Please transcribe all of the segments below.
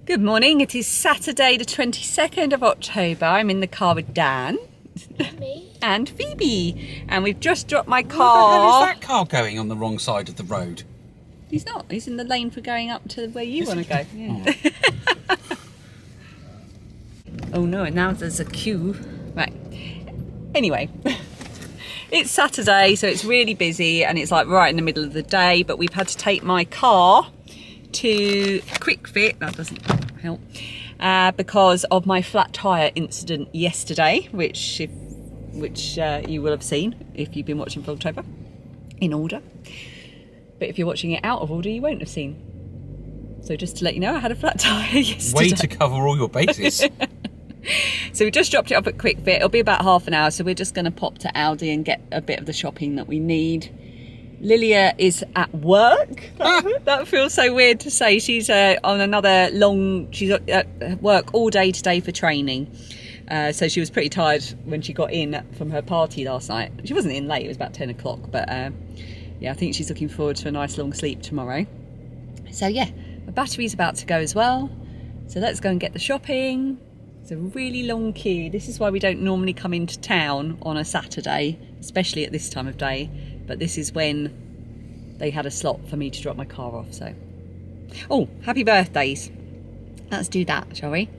Good morning, it is Saturday the 22nd of October. I'm in the car with Dan. Me. And Phoebe. And we've just dropped my car. Where the hell is that car going on the wrong side of the road? He's not, he's in the lane for going up to where you want to go. Yeah. Oh no, and now there's a queue. Right. Anyway, it's Saturday, so it's really busy and it's like right in the middle of the day, but we've had to take my car to Quick Fit, that doesn't help, because of my flat tyre incident yesterday, which you will have seen if you've been watching Vlogtober in order. But if you're watching it out of order, you won't have seen. So just to let you know, I had a flat tyre yesterday. Way to cover all your bases. So we just dropped it off at Quick Fit. It'll be about half an hour, so we're just going to pop to Aldi and get a bit of the shopping that we need. Lilli is at work. That feels so weird to say. She's on another she's at work all day today for training. So she was pretty tired when she got in from her party last night. She wasn't in late, it was about 10 o'clock. But yeah, I think she's looking forward to a nice long sleep tomorrow. So yeah, my battery's about to go as well. So let's go and get the shopping. It's a really long queue. This is why we don't normally come into town on a Saturday, especially at this time of day. But this is when they had a slot for me to drop my car off. So, oh, happy birthdays. Let's do that, shall we?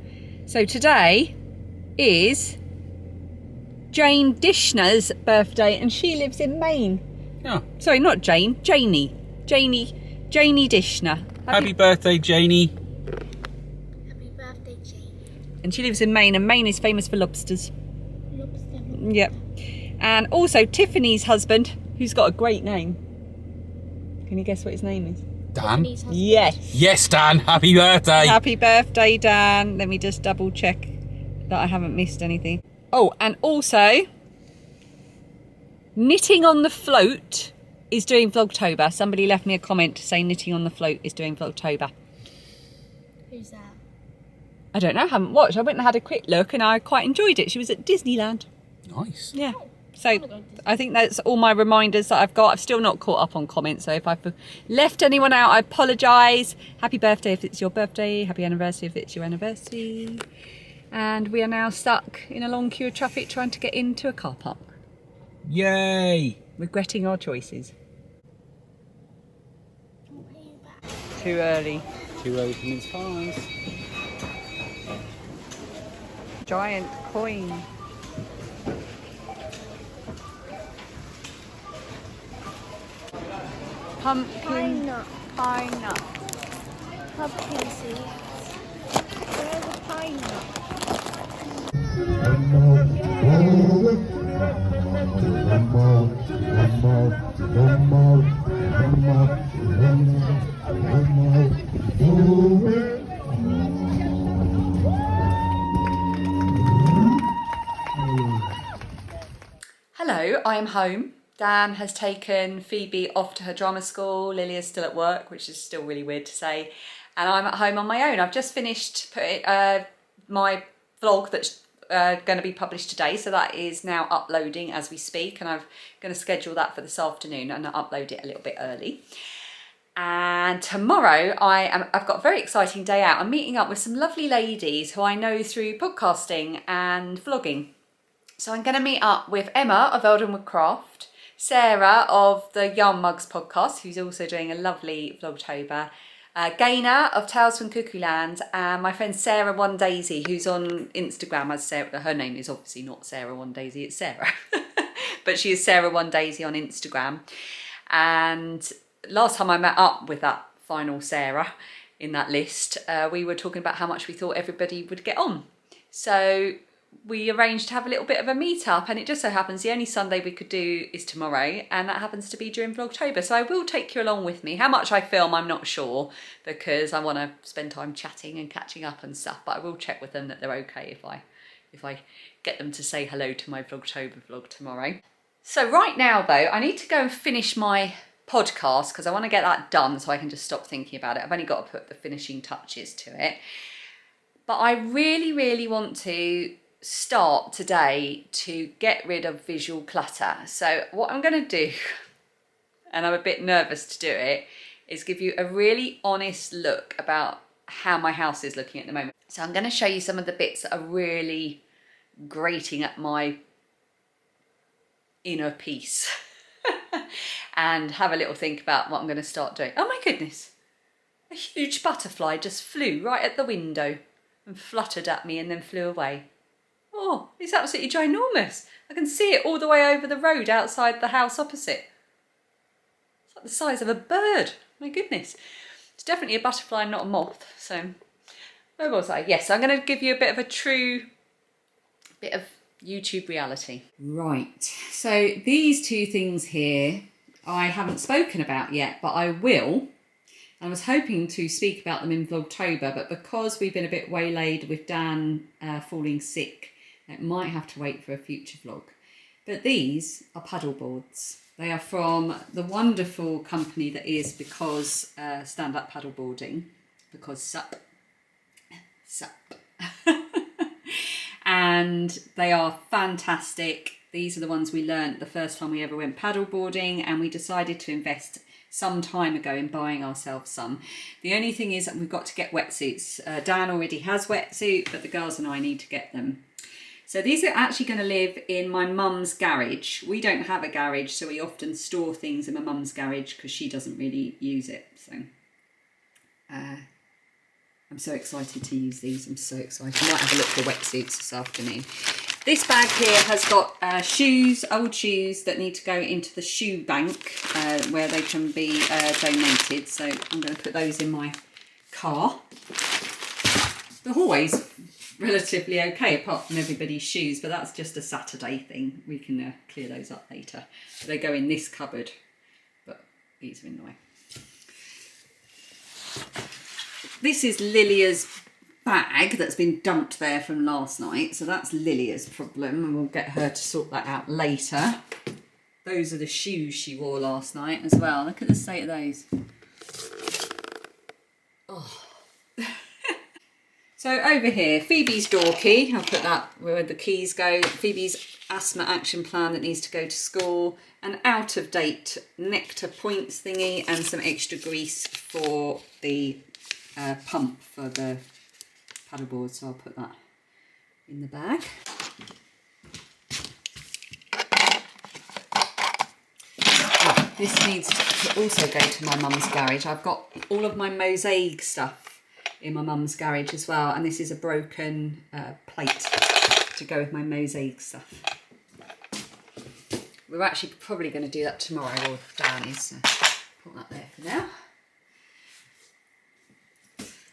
So today is Jane Dishner's birthday and she lives in Maine. Oh. Sorry, not Jane, Janie Dishner. Happy birthday, Janie. Happy birthday, Jane. And she lives in Maine, and Maine is famous for lobsters. Lobster. Yep. And also Tiffany's husband, who's got a great name. Can you guess what his name is? Dan? Yes. Yes, Dan. Happy birthday. Happy birthday, Dan. Let me just double check that I haven't missed anything. Oh, and also Knitting on the Float is doing Vlogtober. Somebody left me a comment to say Knitting on the Float is doing Vlogtober. Who's that? I don't know, I haven't watched. I went and had a quick look and I quite enjoyed it. She was at Disneyland. Nice. Yeah. So I think that's all my reminders that I've got. I've still not caught up on comments, so if I've left anyone out, I apologise. Happy birthday if it's your birthday. Happy anniversary if it's your anniversary. And we are now stuck in a long queue of traffic trying to get into a car park. Yay. Regretting our choices. Too early. Too early for mince pies. Giant coin. Pumpkin pie nut. Pumpkin seeds. Where are the pine Hello, I am home. Dan has taken Phoebe off to her drama school. Lilli is still at work, which is still really weird to say. And I'm at home on my own. I've just finished my vlog that's going to be published today. So that is now uploading as we speak. And I'm going to schedule that for this afternoon and upload it a little bit early. And tomorrow I've got a very exciting day out. I'm meeting up with some lovely ladies who I know through podcasting and vlogging. So I'm going to meet up with Emma of Eldenwood Craft, Sarah of the Yarnmugs podcast, who's also doing a lovely Vlogtober, Gaynor of Tales from Cuckoo Land, and my friend Sarah One Daisy, who's on Instagram as Sarah. Her name is obviously not Sarah One Daisy, it's Sarah. But she is Sarah One Daisy on Instagram. And last time I met up with that final Sarah in that list, we were talking about how much we thought everybody would get on. So we arranged to have a little bit of a meet-up, and it just so happens the only Sunday we could do is tomorrow, and that happens to be during Vlogtober. So I will take you along with me. How much I film, I'm not sure, because I want to spend time chatting and catching up and stuff, but I will check with them that they're okay if I get them to say hello to my Vlogtober vlog tomorrow. So right now, though, I need to go and finish my podcast because I want to get that done so I can just stop thinking about it. I've only got to put the finishing touches to it. But I really, really want to start today to get rid of visual clutter. So what I'm going to do, and I'm a bit nervous to do it, is give you a really honest look about how my house is looking at the moment. So I'm going to show you some of the bits that are really grating at my inner peace and have a little think about what I'm going to start doing. Oh my goodness, a huge butterfly just flew right at the window and fluttered at me and then flew away. Oh, it's absolutely ginormous. I can see it all the way over the road outside the house opposite. It's like the size of a bird. My goodness. It's definitely a butterfly, not a moth. So, where was I? Yes, I'm going to give you a bit of a true bit of YouTube reality. Right, so these two things here I haven't spoken about yet, but I will. I was hoping to speak about them in Vlogtober, but because we've been a bit waylaid with Dan falling sick, it might have to wait for a future vlog. But these are paddle boards. They are from the wonderful company that is Because Stand Up Paddleboarding, because sup. And they are fantastic. These are the ones we learnt the first time we ever went paddleboarding, and we decided to invest some time ago in buying ourselves some. The only thing is that we've got to get wetsuits. Dan already has wetsuit, but the girls and I need to get them. So these are actually going to live in my mum's garage. We don't have a garage, so we often store things in my mum's garage because she doesn't really use it. So I'm so excited to use these. I'm so excited. I might have a look for wetsuits this afternoon. This bag here has got shoes, old shoes that need to go into the shoe bank where they can be donated. So I'm going to put those in my car. The hallway's relatively okay apart from everybody's shoes, but that's just a Saturday thing. We can clear those up later. They go in this cupboard, but these are in the way. This is Lillia's bag that's been dumped there from last night, so that's Lillia's problem, and we'll get her to sort that out later. Those are the shoes she wore last night as well. Look at the state of those. Oh. So over here, Phoebe's door key. I'll put that where the keys go. Phoebe's asthma action plan that needs to go to school. An out-of-date nectar points thingy and some extra grease for the pump for the paddleboard. So I'll put that in the bag. This needs to also go to my mum's garage. I've got all of my mosaic stuff in my mum's garage as well, and this is a broken plate to go with my mosaic stuff. We're actually probably going to do that tomorrow, or Dan is, so put that there for now.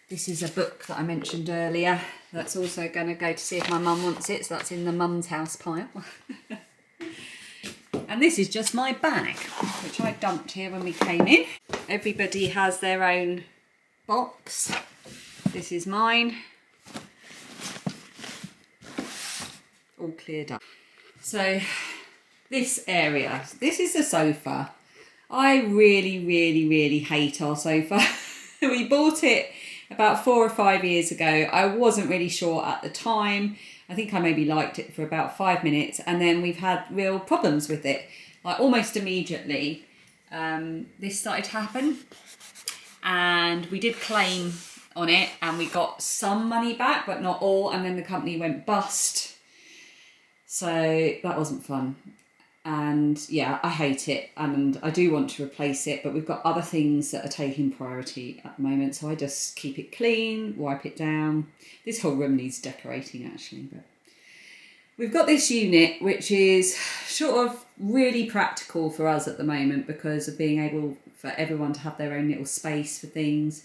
This is a book that I mentioned earlier that's also going to go to see if my mum wants it, so that's in the mum's house pile. And this is just my bag, which I dumped here when we came in. Everybody has their own box. This is mine. All cleared up. So this area, this is the sofa. I really hate our sofa. We bought it about 4 or 5 years ago. I wasn't really sure at the time. I think I maybe liked it for about 5 minutes, and then we've had real problems with it. Like almost immediately, this started to happen, and we did claim on it, and we got some money back, but not all, and then the company went bust. So that wasn't fun. And yeah, I hate it, and I do want to replace it, but we've got other things that are taking priority at the moment, so I just keep it clean, wipe it down. This whole room needs decorating actually, but we've got this unit which is sort of really practical for us at the moment because of being able for everyone to have their own little space for things.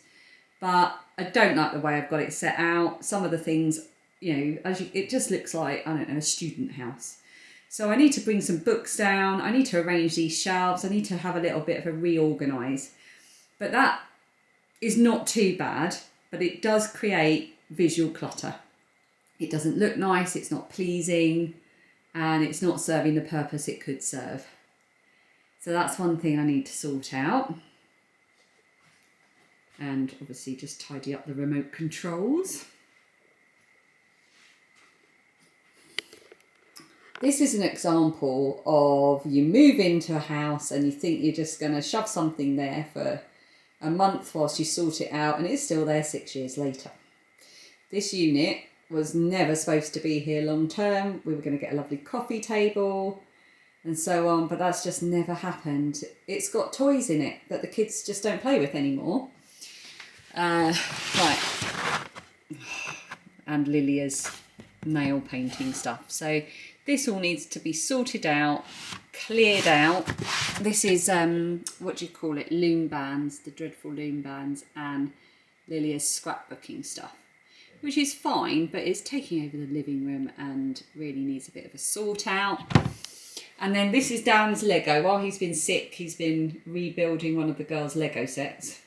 But I don't like the way I've got it set out. Some of the things, you know, it just looks like, I don't know, a student house. So I need to bring some books down. I need to arrange these shelves. I need to have a little bit of a reorganise. But that is not too bad, but it does create visual clutter. It doesn't look nice, it's not pleasing, and it's not serving the purpose it could serve. So that's one thing I need to sort out. And obviously just tidy up the remote controls. This is an example of you move into a house and you think you're just going to shove something there for a month whilst you sort it out, and it's still there 6 years later. This unit was never supposed to be here long term. We were going to get a lovely coffee table and so on, but that's just never happened. It's got toys in it that the kids just don't play with anymore. Right. And Lilli's nail painting stuff. So this all needs to be sorted out, cleared out. This is, what do you call it, loom bands, the dreadful loom bands, and Lilli's scrapbooking stuff, which is fine, but it's taking over the living room and really needs a bit of a sort out. And then this is Dan's Lego. While he's been sick, he's been rebuilding one of the girls' Lego sets.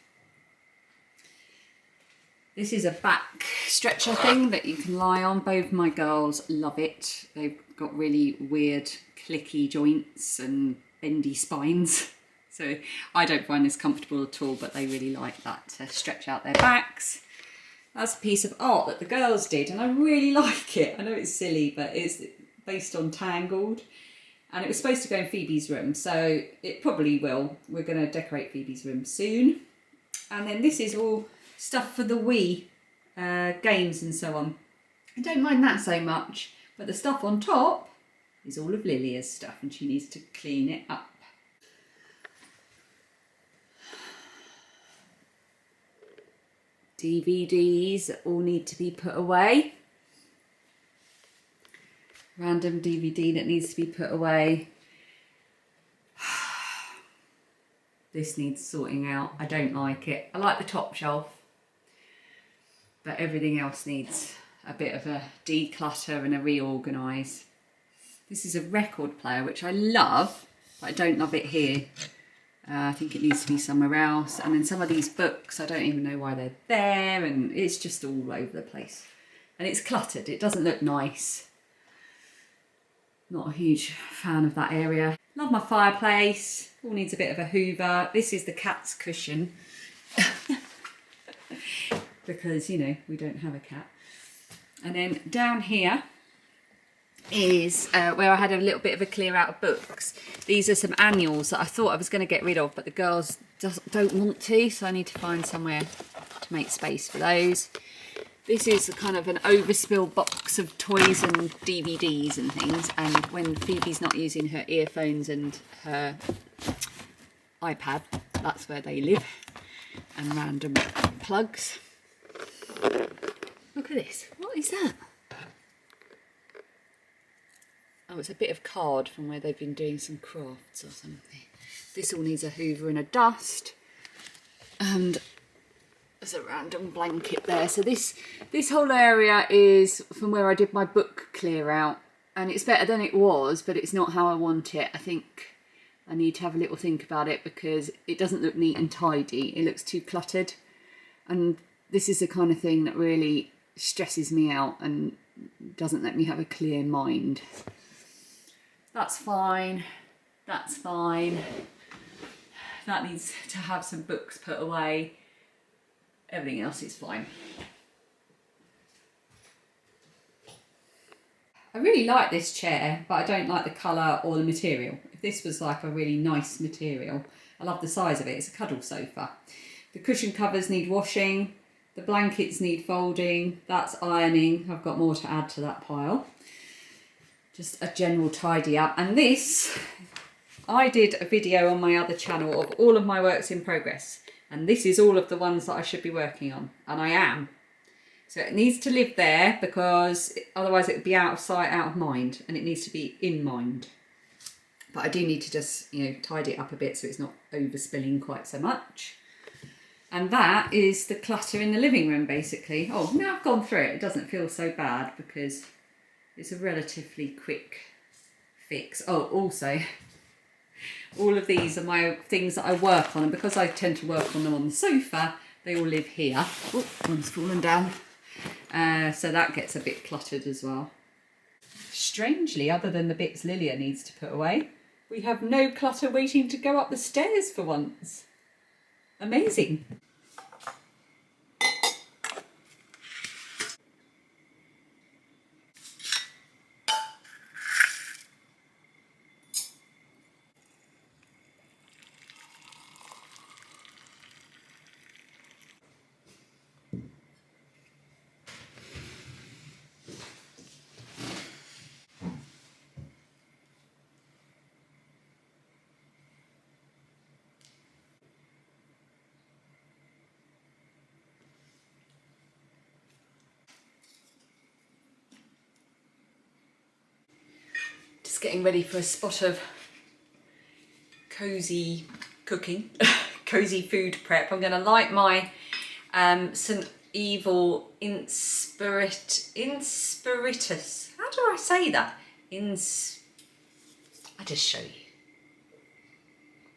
This is a back stretcher thing that you can lie on. Both my girls love it. They've got really weird clicky joints and bendy spines. So I don't find this comfortable at all, but they really like that to stretch out their backs. That's a piece of art that the girls did, and I really like it. I know it's silly, but it's based on Tangled. And it was supposed to go in Phoebe's room, so it probably will. We're going to decorate Phoebe's room soon. And then this is all stuff for the Wii games and so on. I don't mind that so much, but the stuff on top is all of Lilli's stuff, and she needs to clean it up. DVDs all need to be put away. Random DVD that needs to be put away. This needs sorting out. I don't like it. I like the top shelf, but everything else needs a bit of a declutter and a reorganise. This is a record player, which I love, but I don't love it here. I think it needs to be somewhere else. And then some of these books, I don't even know why they're there, and it's just all over the place. And it's cluttered. It doesn't look nice. Not a huge fan of that area. Love my fireplace. All needs a bit of a hoover. This is the cat's cushion. Because, you know, we don't have a cat. And then down here is where I had a little bit of a clear out of books. These are some annuals that I thought I was going to get rid of, but the girls just don't want to, so I need to find somewhere to make space for those. This is kind of an overspill box of toys and DVDs and things, and when Phoebe's not using her earphones and her iPad, that's where they live, and random plugs. Look at this. What is that? Oh, it's a bit of card from where they've been doing some crafts or something. This all needs a hoover and a dust. And there's a random blanket there. So this whole area is from where I did my book clear out. And it's better than it was, but it's not how I want it. I think I need to have a little think about it because it doesn't look neat and tidy. It looks too cluttered. And this is the kind of thing that really stresses me out and doesn't let me have a clear mind. That's fine. That's fine. That needs to have some books put away. Everything else is fine. I really like this chair, but I don't like the colour or the material. If this was like a really nice material, I love the size of it. It's a cuddle sofa. The cushion covers need washing. The blankets need folding. That's ironing. I've got more to add to that pile. Just a general tidy up. And this, I did a video on my other channel of all of my works in progress. And this is all of the ones that I should be working on. And I am. So it needs to live there because otherwise it would be out of sight, out of mind. And it needs to be in mind. But I do need to just, you know, tidy it up a bit so it's not overspilling quite so much. And that is the clutter in the living room, basically. Oh, now I've gone through it, it doesn't feel so bad because it's a relatively quick fix. Oh, also, all of these are my things that I work on, and because I tend to work on them on the sofa, they all live here. Oh, one's fallen down. So that gets a bit cluttered as well. Strangely, other than the bits Lilli needs to put away, we have no clutter waiting to go up the stairs for once. Amazing. Just getting ready for a spot of cosy cooking, cosy food prep. I'm going to light my St. Evil Inspiritus. How do I say that? I'll just show you.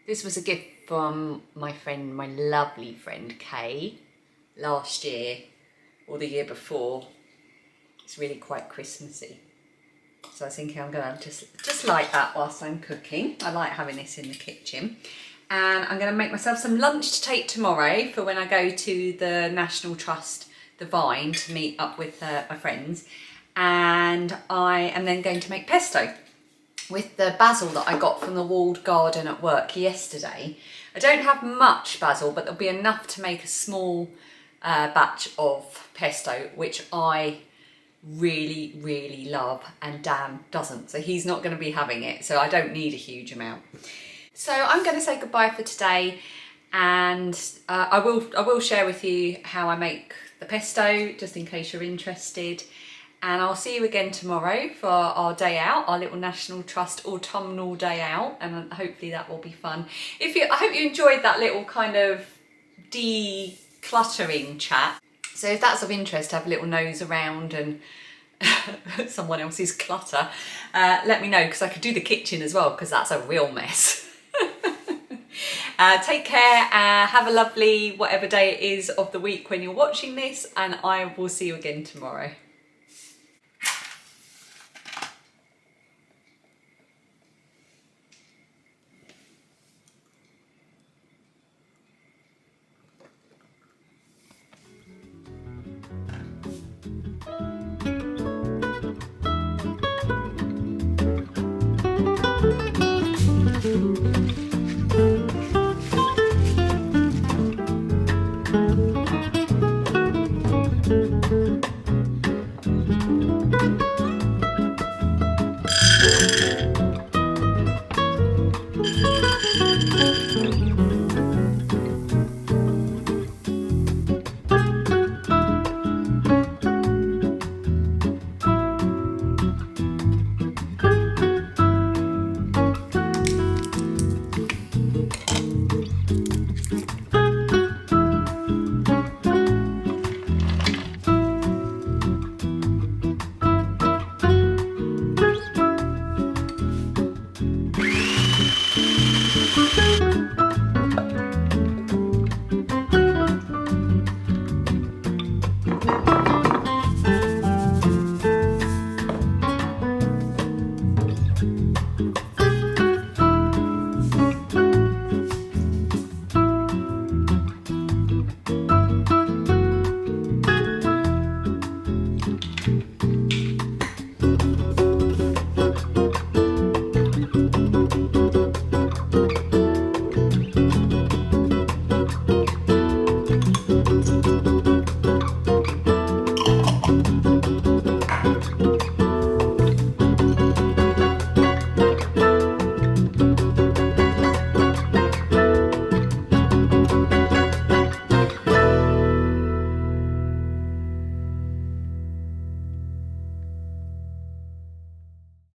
This was a gift from my friend, my lovely friend Kay, last year or the year before. It's really quite Christmassy. So I was thinking I'm going to just light that whilst I'm cooking. I like having this in the kitchen. And I'm going to make myself some lunch to take tomorrow for when I go to the National Trust, the Vine, to meet up with my friends. And I am then going to make pesto with the basil that I got from the walled garden at work yesterday. I don't have much basil, but there'll be enough to make a small batch of pesto, which I really, really love, and Dan doesn't, so he's not going to be having it, so I don't need a huge amount. So I'm going to say goodbye for today, and I will share with you how I make the pesto, just in case you're interested. And I'll see you again tomorrow for our day out, our little National Trust autumnal day out, and hopefully that will be fun. I hope you enjoyed that little kind of decluttering chat. So if that's of interest, have a little nose around and someone else's clutter, let me know, because I could do the kitchen as well, because that's a real mess. Take care, have a lovely whatever day it is of the week when you're watching this, and I will see you again tomorrow.